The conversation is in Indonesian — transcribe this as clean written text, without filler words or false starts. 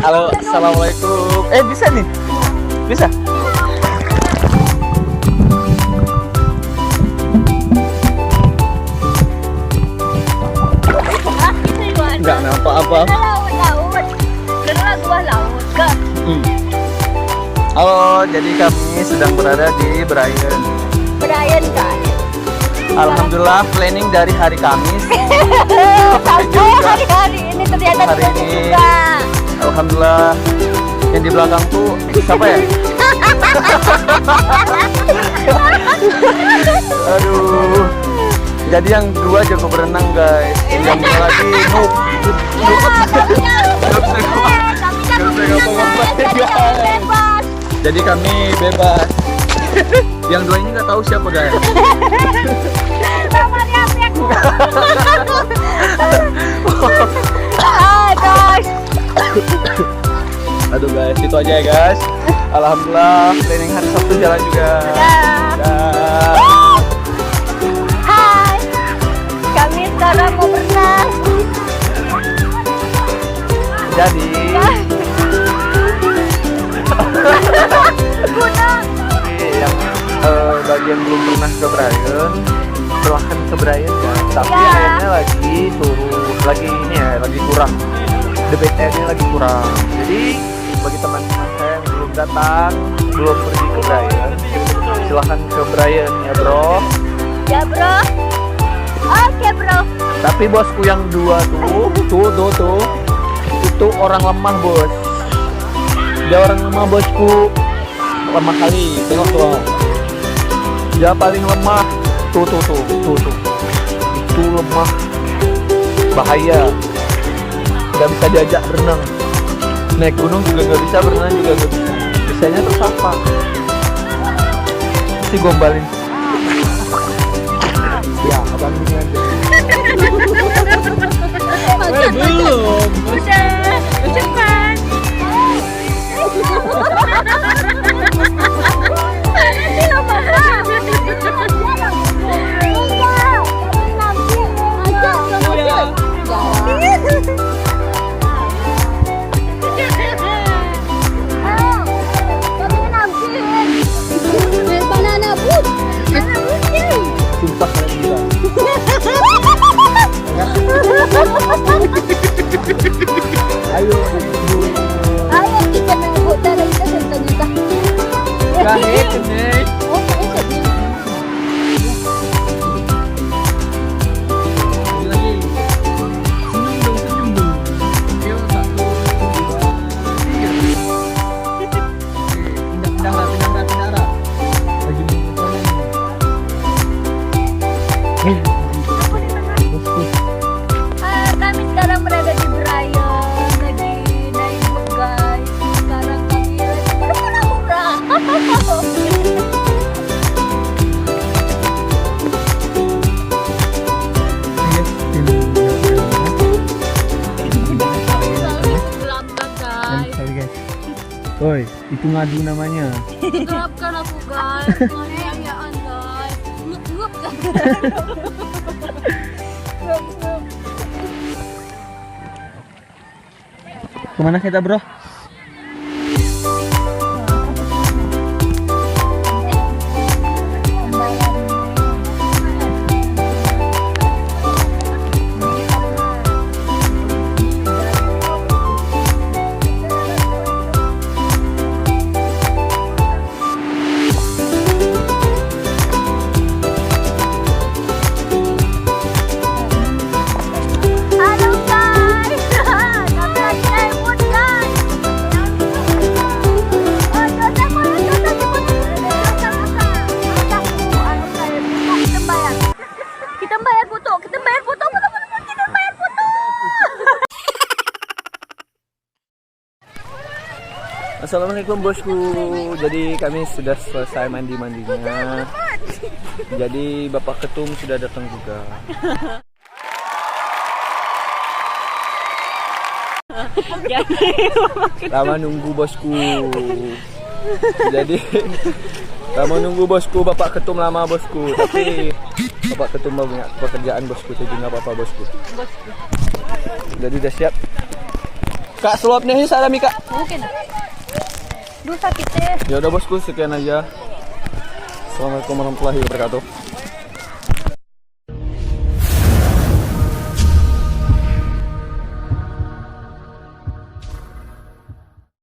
Halo, assalamualaikum. Bisa nih, bisa. Nggak nampak apa. Halo, jadi kami sedang berada di Brian kan. Alhamdulillah planning dari hari Kamis sampai hari ini ternyata hari ini juga. Alhamdulillah yang di belakang tuh siapa ya? Aduh. Jadi yang dua jago berenang guys, yang lagi noob. Jadi kami bebas. Yang dua ini nggak tahu siapa guys. Aduh guys, itu aja ya guys. Alhamdulillah planning hari Sabtu jalan juga. Hai, kami sekarang mau berenang. Jadi yang bagian belum pernah ke Brian, silahkan ke Brian ya. Tapi airnya lagi turun, lagi ini ya, lagi kurang. Debit airnya lagi kurang. Jadi bagi teman-teman saya yang belum datang, belum pergi ke Brian, silahkan ke Brian ya bro. Ya bro. Oke bro. Tapi bosku yang dua tuh, itu orang lemah bos. Dia orang lemah bosku. Lemah kali, tengok tuh. Dia paling lemah. Tuh. Itu lemah. Bahaya. Gak bisa diajak berenang. Naik gunung juga gak bisa, berenang juga gak bisa. Bisanya tersapa. Si gombalin. Ya, abang ini aja. Belum. Udah, cepat. Sumpah kalian gila. Ayo kita nunggu dari kita ternyata. kahit nih. Kami sekarang berada di Brian, lagi naik boat guys. Sekarang kami lagi berpura-pura. Lambat guys. Oi, itu ngadu namanya. Maafkan aku guys. Penganiayaan guys. Ngup kan. Kemana kita bro? Assalamualaikum bosku. Jadi kami sudah selesai mandi-mandinya. Jadi Bapak Ketum sudah datang juga. Lama nunggu bosku. Jadi lama nunggu bosku, Bapak Ketum lama bosku. Tapi Bapak Ketum banyak pekerjaan bosku, jadi nggak apa-apa bosku. Jadi udah siap. Kak, suapnya ini salami Kak. Mungkin. Duh sakit deh. Ya udah bosku, sekian aja. Assalamualaikum warahmatullahi wabarakatuh.